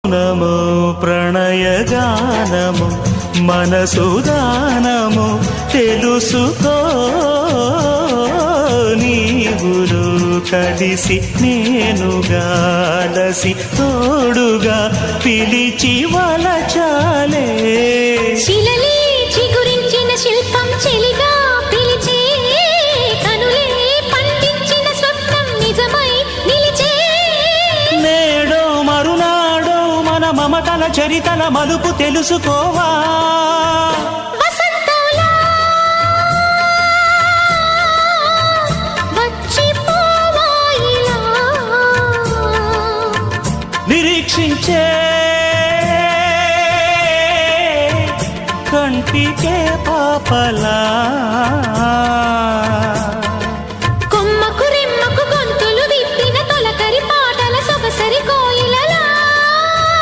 నమో ప్రణయగానము మనసుదానము తెలుసుకో నీవులు కలిసి నేనుగాలసి తోడుగా పిలిచి వలచాలే శిలలే చిగురించిన శిల్పం చెలిగా పిలిచే కనులే పండించిన స్వప్నం నిజమై నిలిచే నేడో మరునాడో మన మమతల చరితల మలుపు తెలుసుకోవా వసంతంలా వచ్చిపోవా ఇలా నిరీక్షించే కంటికే పాపలా